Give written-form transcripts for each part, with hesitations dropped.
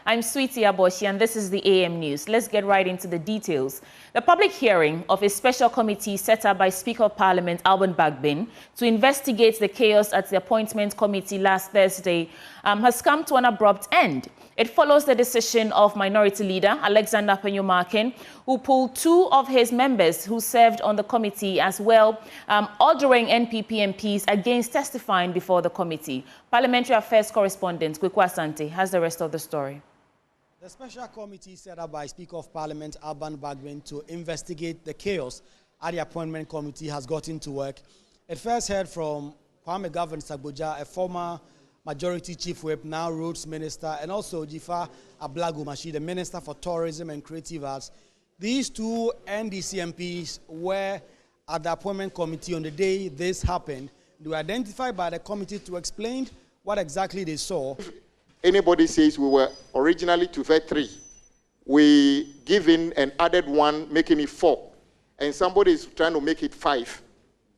I'm Sweetie Aboshi, and this is the AM News. Let's get right into the details. The public hearing of a special committee set up by Speaker of Parliament Alban Bagbin to investigate the chaos at the appointment committee last Thursday has come to an abrupt end. It follows the decision of Minority Leader Alexander Afenyo-Markin, who pulled 2 of his members who served on the committee as well, ordering NPP MPs against testifying before the committee. Parliamentary Affairs correspondent Kweku Asante has the rest of the story. The special committee set up by Speaker of Parliament Alban Bagbin to investigate the chaos at the appointment committee has gotten to work. It first heard from Kwame Governor Sagboja, a former Majority Chief Whip, now Roads Minister, and also Jifa Ablekuma North, the Minister for Tourism and Creative Arts. These 2 NDC MPs were at the appointment committee on the day this happened. They were identified by the committee to explain what exactly they saw. Anybody says we were originally to vet 3, we give in an added 1, making it 4, and somebody is trying to make it 5.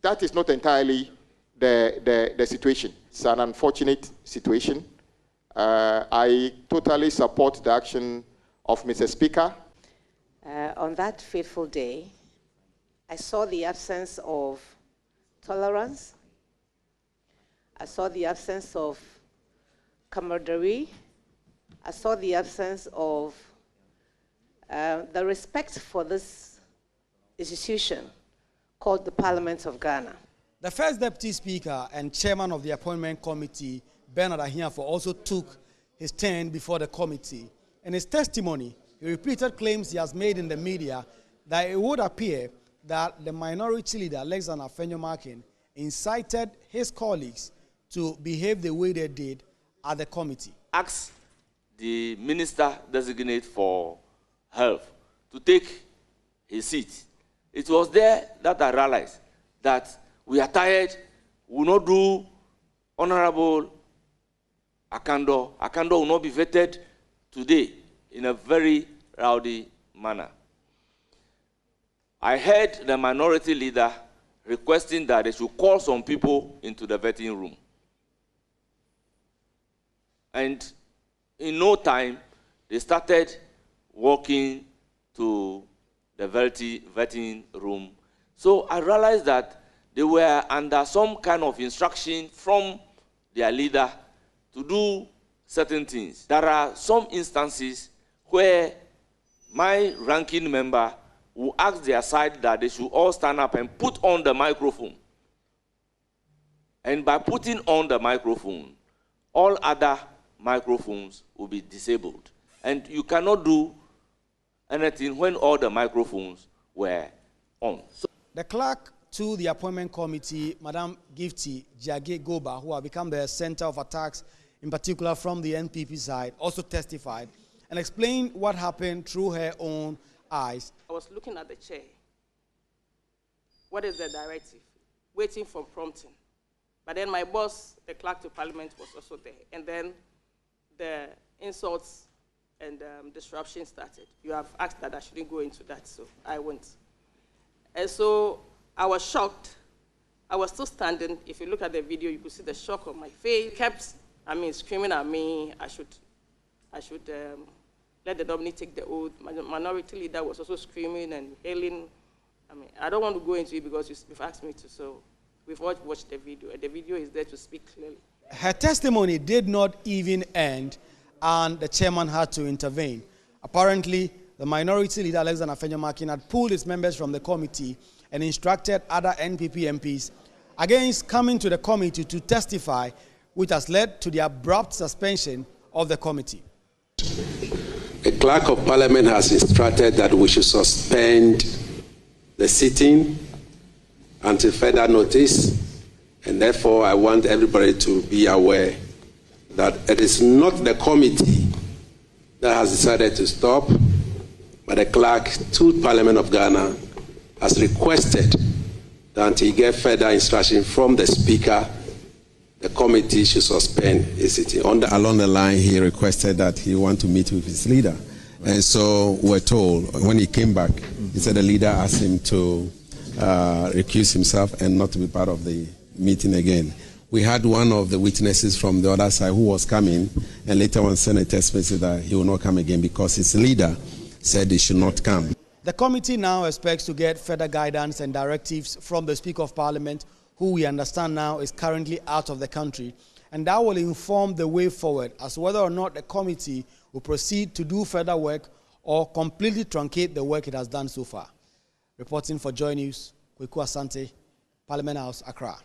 That is not entirely the situation. It's an unfortunate situation. I totally support the action of Mr. Speaker. On that fateful day, I saw the absence of tolerance. I saw the absence of camaraderie. I saw the absence of the respect for this institution called the Parliament of Ghana. The first Deputy Speaker and Chairman of the Appointment Committee, Bernard Ahiafo, also took his turn before the committee. In his testimony, he repeated claims he has made in the media that it would appear that the Minority Leader, Alexander Afenyo-Markin, incited his colleagues to behave the way they did at the committee. Asked the Minister designate for Health to take his seat. It was there that I realized that we are tired, we will not do Honorable Akando. Akando will not be vetted today in a very rowdy manner. I heard the Minority Leader requesting that they should call some people into the vetting room. And in no time, they started walking to the vetting room. So I realized that they were under some kind of instruction from their leader to do certain things. There are some instances where my ranking member will ask their side that they should all stand up and put on the microphone. And by putting on the microphone, all other microphones will be disabled. And you cannot do anything when all the microphones were on. So the clerk to the appointment committee, Madam Gifty Jage Goba, who have become the center of attacks, in particular from the NPP side, also testified and explained what happened through her own eyes. I was looking at the chair. What is the directive? Waiting for prompting. But then my boss, the clerk to Parliament, was also there. And then the insults and disruption started. You have asked that I shouldn't go into that, so I went. And so I was shocked. I was still standing. If you look at the video, you could see the shock on my face. He kept, screaming at me. I should let the nominee take the oath. My Minority Leader was also screaming and hailing. I don't want to go into it because you've asked me to, so we've watched the video, and the video is there to speak clearly. Her testimony did not even end, and the chairman had to intervene. Apparently, the Minority Leader, Alexander Afenyo-Markin, had pulled his members from the committee and instructed other NPP MPs against coming to the committee to testify, which has led to the abrupt suspension of the committee. The Clerk of Parliament has instructed that we should suspend the sitting until further notice, and therefore I want everybody to be aware that it is not the committee that has decided to stop, but the Clerk to Parliament of Ghana has requested that until he gets further instruction from the Speaker, the committee should suspend his sitting. Along the line, he requested that he want to meet with his leader. And so we're told, when he came back, he said the leader asked him to recuse himself and not to be part of the meeting again. We had one of the witnesses from the other side who was coming, and later on sent a text message that he will not come again because his leader said he should not come. The committee now expects to get further guidance and directives from the Speaker of Parliament, who we understand now is currently out of the country, and that will inform the way forward as whether or not the committee will proceed to do further work or completely truncate the work it has done so far. Reporting for Joy News, Kweku Asante, Parliament House, Accra.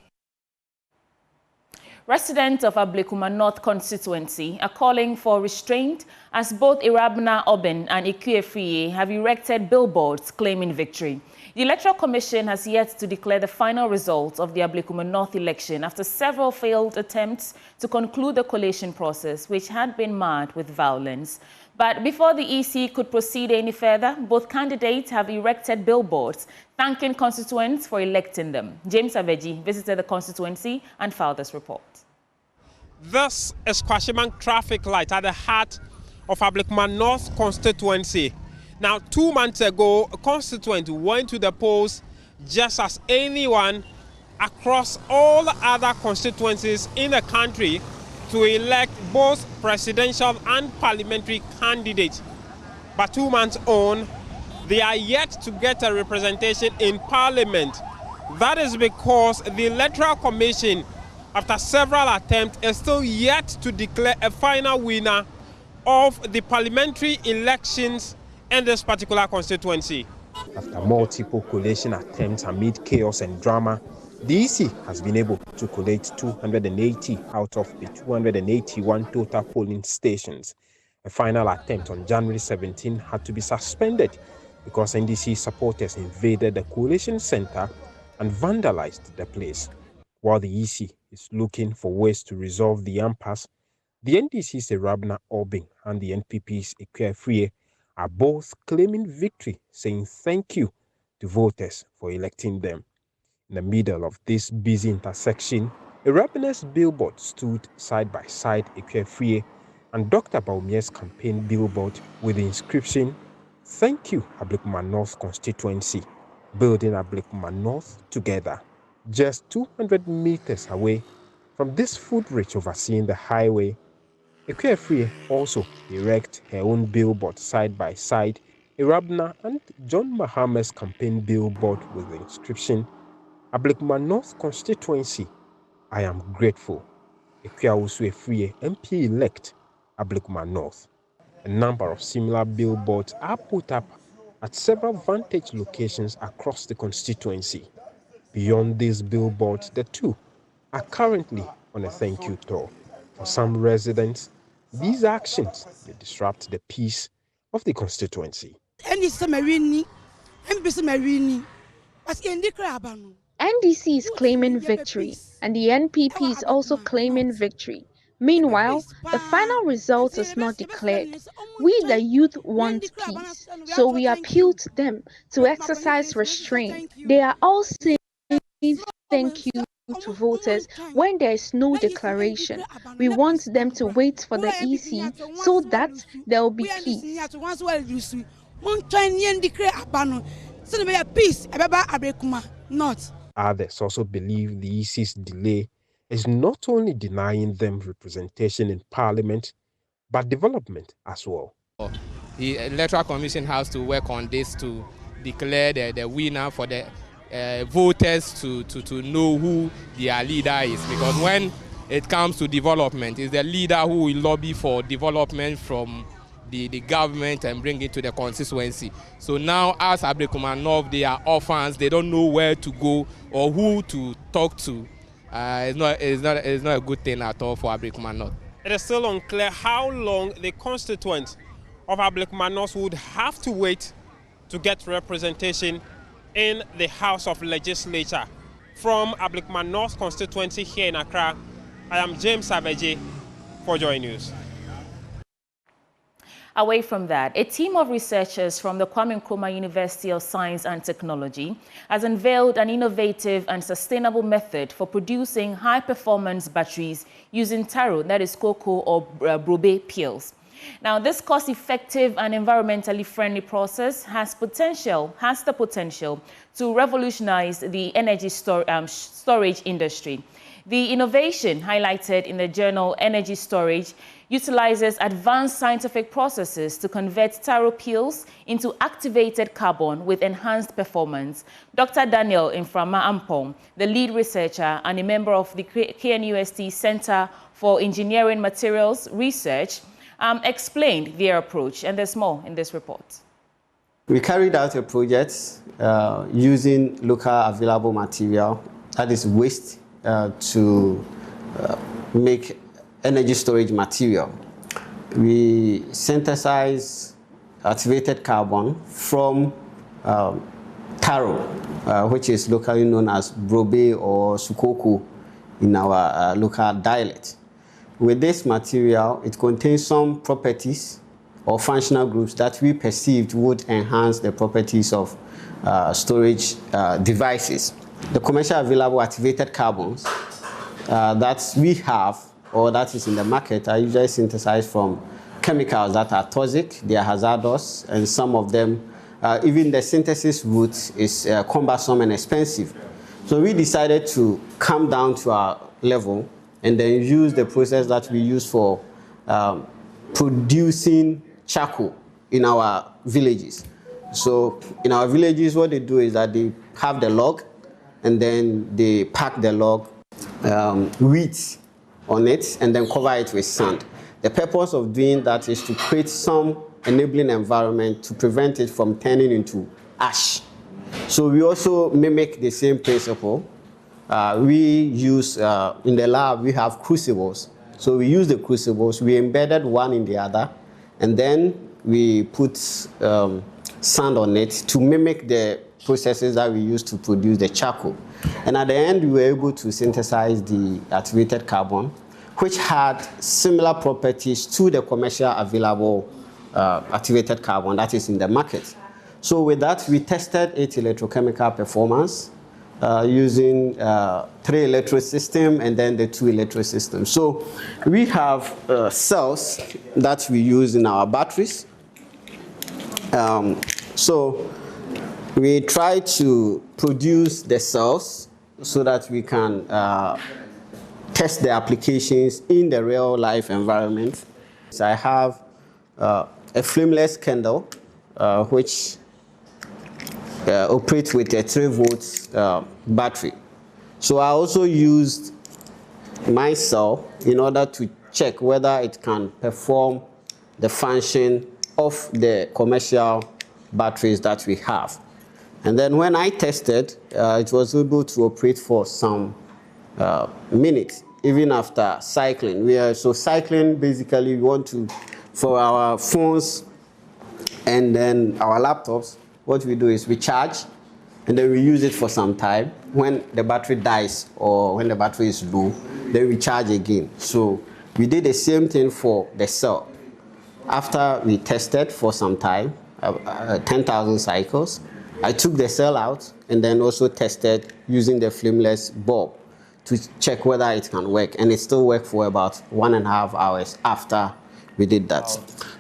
Residents of Ablekuma North constituency are calling for restraint as both Irabna Obin and Ikuefriye have erected billboards claiming victory. The Electoral Commission has yet to declare the final results of the Ablekuma North election after several failed attempts to conclude the collation process, which had been marred with violence. But before the EC could proceed any further, both candidates have erected billboards thanking constituents for electing them. James Aveji visited the constituency and filed this report. This is Kwashiman traffic light at the heart of Ablekuma North constituency. Now, 2 months ago, a constituent went to the polls just as anyone across all other constituencies in the country to elect both presidential and parliamentary candidates. But 2 months on, they are yet to get a representation in parliament. That is because the Electoral Commission, after several attempts, is still yet to declare a final winner of the parliamentary elections in this particular constituency. After multiple collation attempts amid chaos and drama, the EC has been able to collate 280 out of the 281 total polling stations. A final attempt on January 17 had to be suspended because NDC supporters invaded the collation center and vandalized the place. While the EC is looking for ways to resolve the impasse, the NDC's Irabna Obin and the NPP's Ikuefriye are both claiming victory, saying thank you to voters for electing them. In the middle of this busy intersection, Irabna's billboard stood side by side Ikuefriye and Dr. Baumier's campaign billboard with the inscription, "Thank you, Ablekuma North constituency, building Ablekuma North together." Just 200 meters away from this footbridge overseeing the highway, Ikuefriye also erect her own billboard side by side Irabna and John Mahama's campaign billboard with the inscription, "Ablekuma North constituency, I am grateful. Ikuefriye MP-elect Ablekuma North." A number of similar billboards are put up at several vantage locations across the constituency. Beyond these billboards, the two are currently on a thank you tour. For some residents, these actions may disrupt the peace of the constituency. NDC is claiming victory, and the NPP is also claiming victory. Meanwhile, the final result is not declared. We, the youth, want peace, so we appeal to them to exercise restraint. They are all saying thank you to voters when there is no declaration. We want them to wait for the EC so that there will be peace. Others also believe the EC's delay is not only denying them representation in Parliament, but development as well. The Electoral Commission has to work on this to declare the winner for the voters to know who their leader is, because when it comes to development, it's the leader who will lobby for development from the government and bring it to the constituency. So now, as Ablekuma North, they are orphans, they don't know where to go or who to talk to. It's not a good thing at all for Ablekuma North. It is still unclear how long the constituents of Ablekuma North would have to wait to get representation in the House of Legislature. From Ablekuma North constituency here in Accra, I am James Aveji for Joy News. Away from that, a team of researchers from the Kwame Nkrumah University of Science and Technology has unveiled an innovative and sustainable method for producing high-performance batteries using taro, that is cocoa or brobe peels. Now, this cost-effective and environmentally friendly process has the potential to revolutionize the energy storage industry. The innovation, highlighted in the journal Energy Storage, utilizes advanced scientific processes to convert taro peels into activated carbon with enhanced performance. Dr. Daniel Inframa Ampong, the lead researcher and a member of the KNUST Center for Engineering Materials Research, explained their approach, and there's more in this report. We carried out a project using local available material, that is waste, to make energy storage material. We synthesize activated carbon from taro, which is locally known as brobe or sukoko in our local dialect. With this material, it contains some properties or functional groups that we perceived would enhance the properties of storage devices. The commercially available activated carbons that we have or that is in the market are usually synthesized from chemicals that are toxic, they are hazardous, and some of them, even the synthesis route is cumbersome and expensive. So we decided to come down to our level and then use the process that we use for producing charcoal in our villages. So in our villages, what they do is that they have the log and then they pack the log, wheat on it, and then cover it with sand. The purpose of doing that is to create some enabling environment to prevent it from turning into ash. So we also mimic the same principle. We use, in the lab, we have crucibles. So we use the crucibles, we embedded one in the other, and then we put sand on it to mimic the processes that we use to produce the charcoal. And at the end, we were able to synthesize the activated carbon, which had similar properties to the commercially available activated carbon that is in the market. So with that, we tested its electrochemical performance using 3 electrode system and then the 2 electrode systems. So we have cells that we use in our batteries. So we try to produce the cells so that we can test the applications in the real life environment. So I have a flameless candle which operates with a 3-volt battery. So I also used my cell in order to check whether it can perform the function of the commercial batteries that we have. And then when I tested, it was able to operate for some minutes, even after cycling. So cycling, basically, we want to, for our phones and then our laptops, what we do is we charge, and then we use it for some time. When the battery dies or when the battery is low, then we charge again. So we did the same thing for the cell. After we tested for some time, 10,000 cycles, I took the cell out and then also tested using the flameless bulb to check whether it can work. And it still worked for about 1.5 hours after we did that.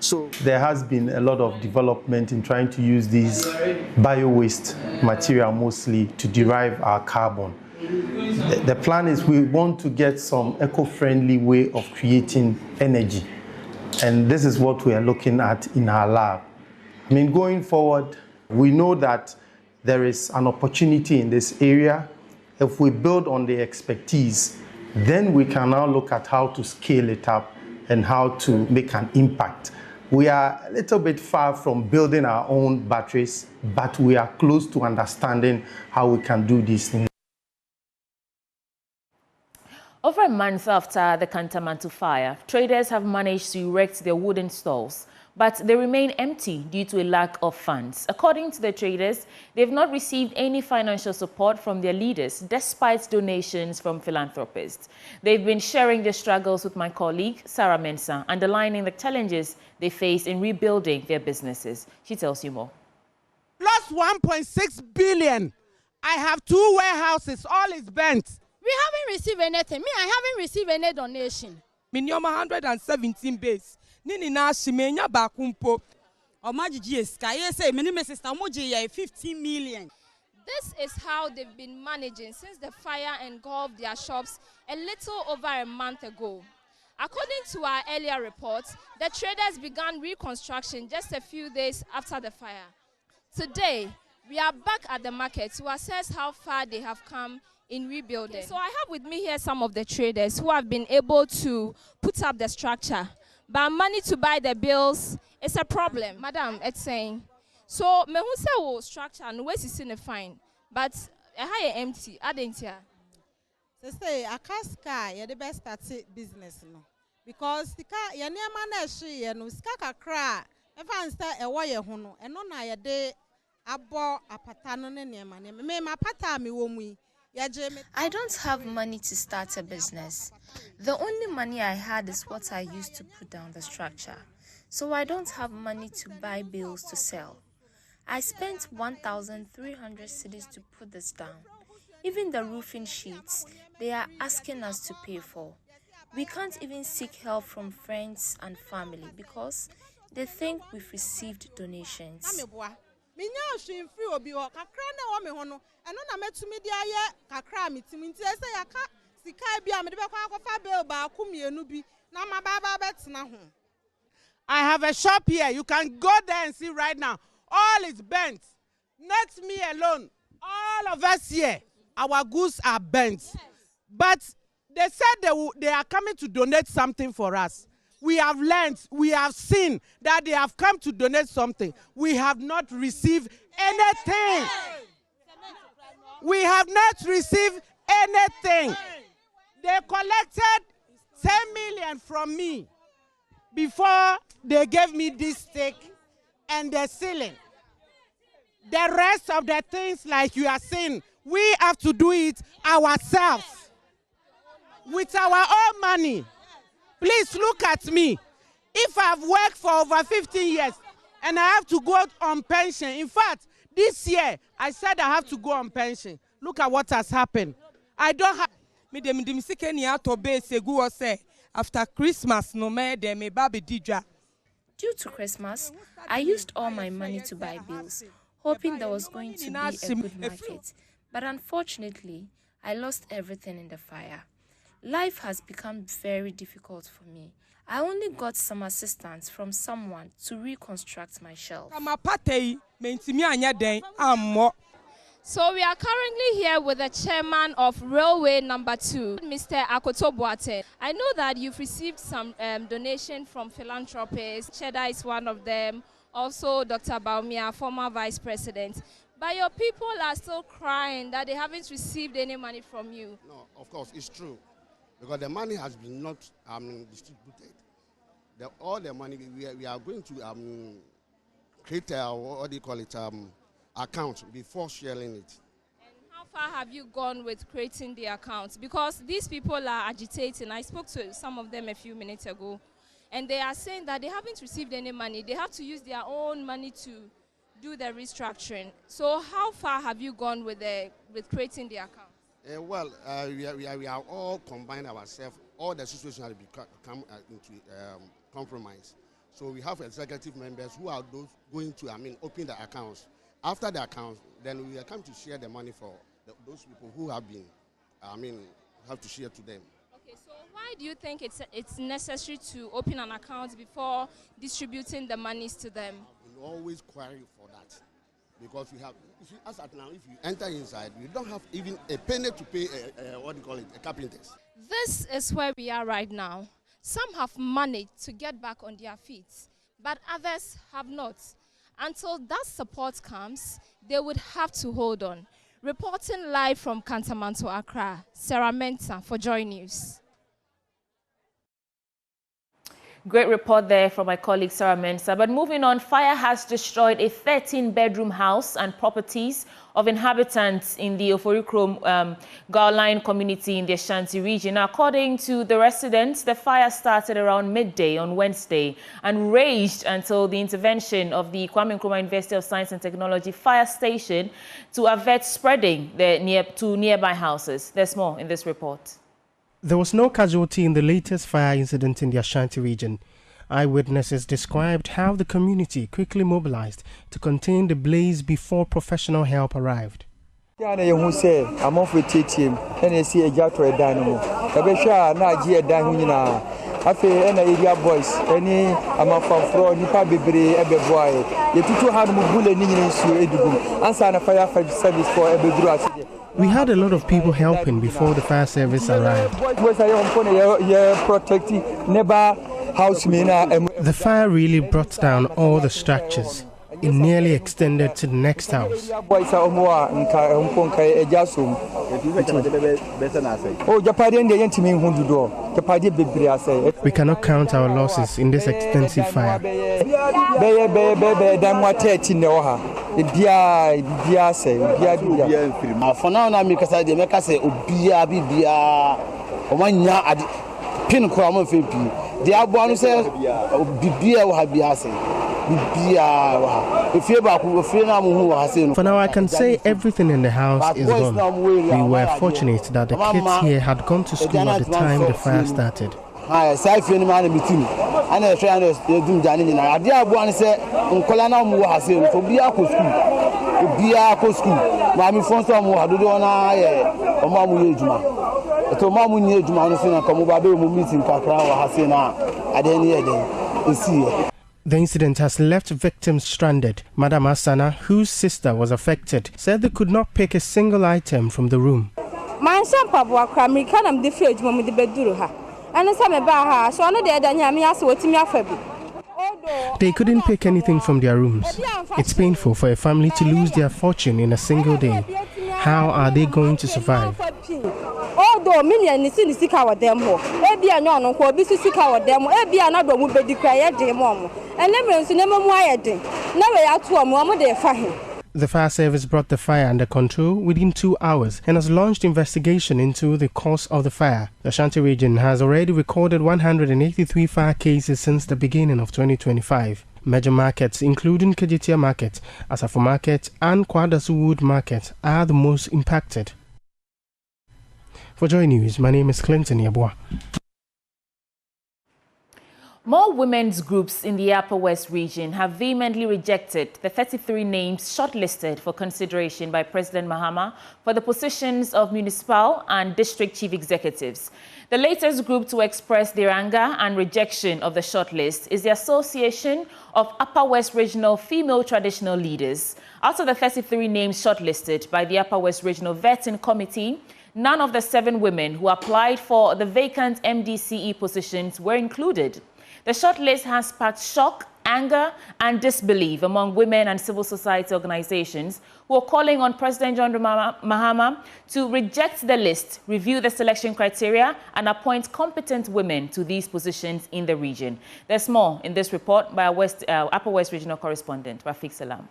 So there has been a lot of development in trying to use these bio-waste material mostly to derive our carbon. The plan is we want to get some eco-friendly way of creating energy. And this is what we are looking at in our lab. I mean, going forward, we know that there is an opportunity in this area. If we build on the expertise, then we can now look at how to scale it up and how to make an impact. We are a little bit far from building our own batteries, but we are close to understanding how we can do these things. Over a month after the Kantamanto fire, traders have managed to erect their wooden stalls, but they remain empty due to a lack of funds. According to the traders, they've not received any financial support from their leaders, despite donations from philanthropists. They've been sharing their struggles with my colleague, Sarah Mensah, underlining the challenges they face in rebuilding their businesses. She tells you more. Lost 1.6 billion. I have 2 warehouses, all is bent. We haven't received anything. Me, I haven't received any donation. Minimum 117 base. Nini na shimenya bakumpo. Omaji GS, say minimum sister moji 15 million. This is how they've been managing since the fire engulfed their shops a little over a month ago. According to our earlier reports, the traders began reconstruction just a few days after the fire. Today, we are back at the market to assess how far they have come in rebuilding. So I have with me here some of the traders who have been able to put up the structure. But money to buy the bills is a problem. Madam, it's saying. So, me who say wo structure and where is in the fine, but a higher empty. I didn't hear. So say a casca, you're the best at business, no, because the car, you're near man, she and skaka cry. If I start a wire hono, and no, I day I bought a patano near money. May my patami womi. I don't have money to start a business. The only money I had is what I used to put down the structure. So I don't have money to buy bills to sell. I spent 1,300 cedis to put this down. Even the roofing sheets, they are asking us to pay for. We can't even seek help from friends and family because they think we've received donations. Minya shim free obi ho kakra na wo me ho no eno na metumi dia ye kakra mitimi nti ese yaka sika bia me de be kwa akofa bill ba akumienu bi na mababa betina ho. I have a shop here. You can go there and see right now. All is bent. Not me alone. All of us here, our goods are bent. Yes. But they said they are coming to donate something for us. We have learned, we have seen that they have come to donate something. We have not received anything. We have not received anything. They collected 10 million from me before they gave me this stake and the ceiling. The rest of the things like you are saying, we have to do it ourselves with our own money. Please look at me. If I've worked for over 15 years and I have to go on pension, in fact, this year I said I have to go on pension. Look at what has happened. I don't have. After Christmas, no matter me baby dija. Due to Christmas, I used all my money to buy bills, hoping there was going to be a good market. But unfortunately, I lost everything in the fire. Life has become very difficult for me. I only got some assistance from someone to reconstruct my shelf. So we are currently here with the chairman of Railway Number 2, Mr. Akoto Boate. I know that you've received some donation from philanthropists. Cheddar is one of them. Also, Dr. Baumia, former vice president. But your people are still crying that they haven't received any money from you. No, of course, it's true. Because the money has been not distributed. All the money, we are going to create what do you call it, account before sharing it. And how far have you gone with creating the account? Because these people are agitating. I spoke to some of them a few minutes ago, and they are saying that they haven't received any money. They have to use their own money to do the restructuring. So how far have you gone with creating the account? We are all combined ourselves. All the situations have become into compromise. So we have executive members who are those going to open the accounts. After the accounts, then we will come to share the money for those people who have been, have to share to them. Okay, so why do you think it's necessary to open an account before distributing the monies to them? We always query for that. Because we have, as at now, if you enter inside, you don't have even a penny to pay, a carpenters. This is where we are right now. Some have managed to get back on their feet, but others have not. Until that support comes, they would have to hold on. Reporting live from Kantamanto, Accra, Sarah Mensah for Joy News. Great report there from my colleague Sarah Mensah. But moving on, fire has destroyed a 13-bedroom house and properties of inhabitants in the Oforikrom Gaoline community in the Ashanti region. According to the residents, the fire started around midday on Wednesday and raged until the intervention of the Kwame Nkrumah University of Science and Technology fire station to avert spreading to nearby houses. There's more in this report. There was no casualty in the latest fire incident in the Ashanti region. Eyewitnesses described how the community quickly mobilized to contain the blaze before professional help arrived. Tiana you say I'm off with TTM and I see a jato a dynamo. Abesha na ji e dan hu nyina. Afi na area boys any amafamfro nipa bebre ebe boy. Ye tutu hand mu bule ni nyina nsu edugum. Ansa na fire service for ebeduru aside. We had a lot of people helping before the fire service arrived. The fire really brought down all the structures. It nearly extended to the next house. We cannot count our losses in this extensive fire. For now, I make a make us say, pin crumb of the Abon says, Bibia will have For now, I can say everything in the house is gone. We were fortunate that the kids here had gone to school at the time the fire started. I say, man, between and a friend is doing Janine. I dear one said, Uncolana Muhasin for Biako school. Mammy Fonsa Muhadona, or Mamu Yejuma. To Mamu Yejuma, and come over meeting Kakra Hasina at any day. The incident has left victims stranded. Madam Asana, whose sister was affected, said they could not pick a single item from the room. My son, Papa, Crammy, can the fridge when the bedroom. And some about her, so I know that I asked what to me. They couldn't pick anything from their rooms. It's painful for a family to lose their fortune in a single day. How are they going to survive? Although million is in the sick our demo, maybe I know no busy sick our demo, maybe another would be declared demo, and never wired. Never out to a moment they find. The fire service brought the fire under control within 2 hours and has launched investigation into the cause of the fire. The Ashanti Region has already recorded 183 fire cases since the beginning of 2025. Major markets, including Kejitia Market, Asafo Market, and Kwadasu Wood Market, are the most impacted. For Joy News, my name is Clinton Yabua. More women's groups in the Upper West region have vehemently rejected the 33 names shortlisted for consideration by President Mahama for the positions of municipal and district chief executives. The latest group to express their anger and rejection of the shortlist is the Association of Upper West Regional Female Traditional Leaders. Out of the 33 names shortlisted by the Upper West Regional Vetting Committee, none of the 7 women who applied for the vacant MDCE positions were included. The shortlist has sparked shock, anger, and disbelief among women and civil society organizations who are calling on President John Mahama to reject the list, review the selection criteria, and appoint competent women to these positions in the region. There's more in this report by our Upper West Regional correspondent, Rafiq Salam.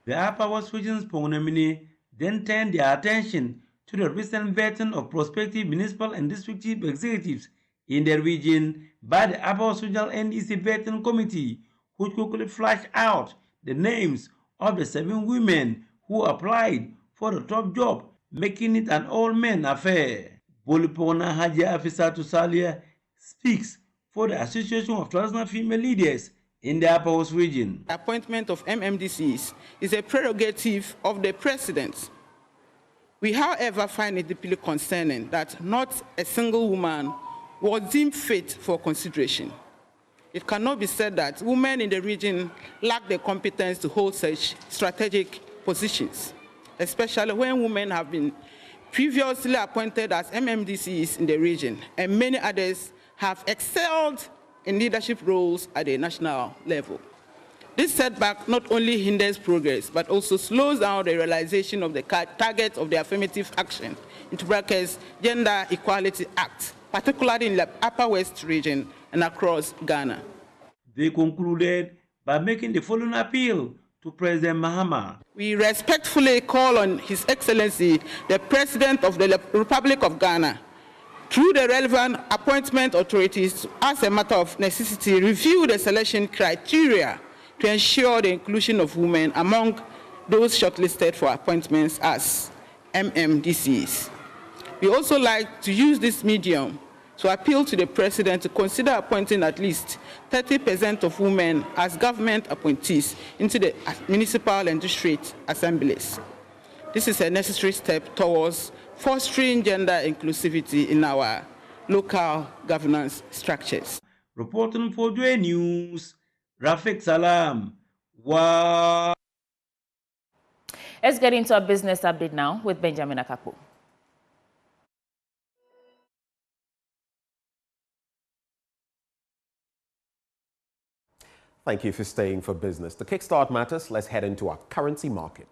The Upper West Region's Pongnemini then turned their attention to the recent vetting of prospective municipal and district chief executives in the region by the Upper West Regional NDC Vetting Committee, which quickly flashed out the names of the 7 women who applied for the top job, making it an all-men affair. Bolipona Haja Afisatu Salia speaks for the Association of Traditional Female Leaders in the Upper West region. The appointment of MMDCs is a prerogative of the President. We, however, find it deeply concerning that not a single woman was deemed fit for consideration. It cannot be said that women in the region lack the competence to hold such strategic positions, especially when women have been previously appointed as MMDCs in the region, and many others have excelled in leadership roles at the national level. This setback not only hinders progress, but also slows down the realization of the targets of the affirmative action, into brackets, Gender Equality Act, particularly in the Upper West region and across Ghana. They concluded by making the following appeal to President Mahama. We respectfully call on His Excellency, the President of the Republic of Ghana, through the relevant appointment authorities, as a matter of necessity, review the selection criteria to ensure the inclusion of women among those shortlisted for appointments as MMDCs. We also like to use this medium to appeal to the President to consider appointing at least 30% of women as government appointees into the municipal and district assemblies. This is a necessary step towards fostering gender inclusivity in our local governance structures. Reporting for Joy News, Rafik Salam. Wow. Let's get into a business update now with Benjamin Akapo. Thank you for staying for business. To kickstart matters, let's head into our currency market.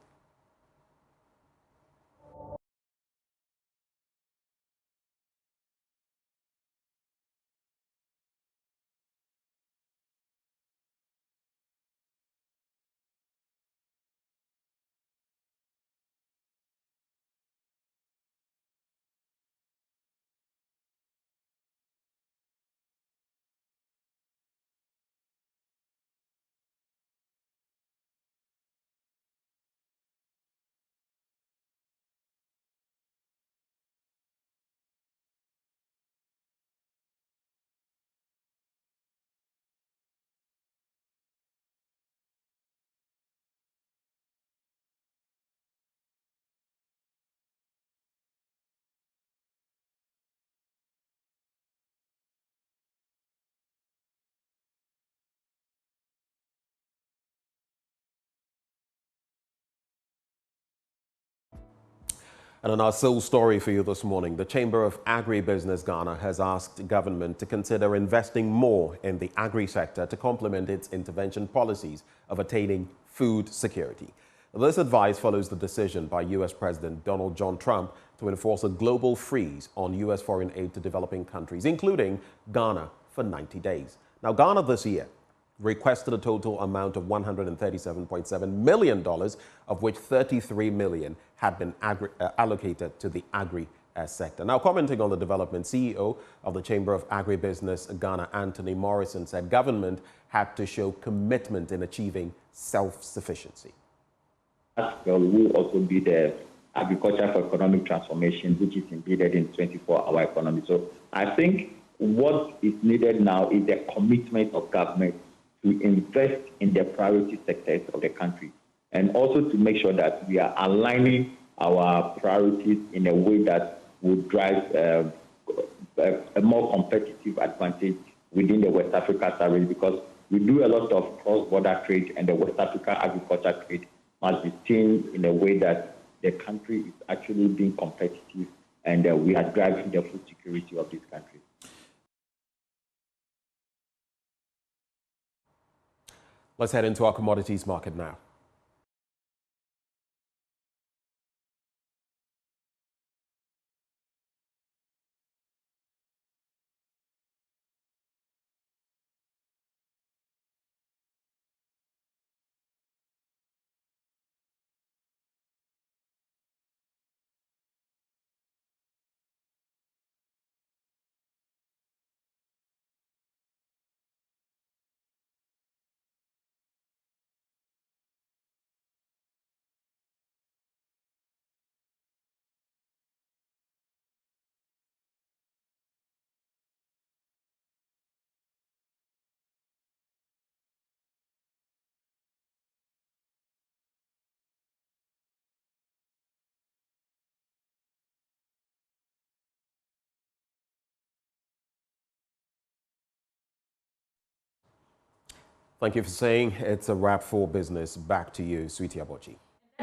And on our sole story for you this morning, the Chamber of Agribusiness Ghana has asked government to consider investing more in the agri-sector to complement its intervention policies of attaining food security. This advice follows the decision by U.S. President Donald John Trump to enforce a global freeze on U.S. foreign aid to developing countries, including Ghana, for 90 days. Now, Ghana this year requested a total amount of $137.7 million, of which $33 million had been allocated to the agri sector. Now, commenting on the development, CEO of the Chamber of Agribusiness Ghana, Anthony Morrison, said government had to show commitment in achieving self-sufficiency. Well, we will also be the agriculture for economic transformation, which is embedded in 24-hour economy. So I think what is needed now is the commitment of government to invest in the priority sectors of the country, and also to make sure that we are aligning our priorities in a way that will drive a more competitive advantage within the West Africa service, because we do a lot of cross-border trade, and the West Africa agriculture trade must be seen in a way that the country is actually being competitive, and we are driving the food security of this country. Let's head into our commodities market now. Thank you for saying it's a wrap for business. Back to you, Sweetie Abochi.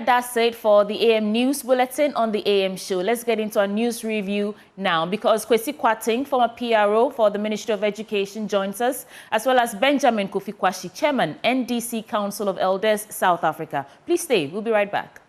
That's it for the AM News Bulletin on the AM Show. Let's get into our news review now, because Kwesi Kwating, former PRO for the Ministry of Education, joins us, as well as Benjamin Kofi Kwashi, Chairman, NDC Council of Elders, South Africa. Please stay. We'll be right back.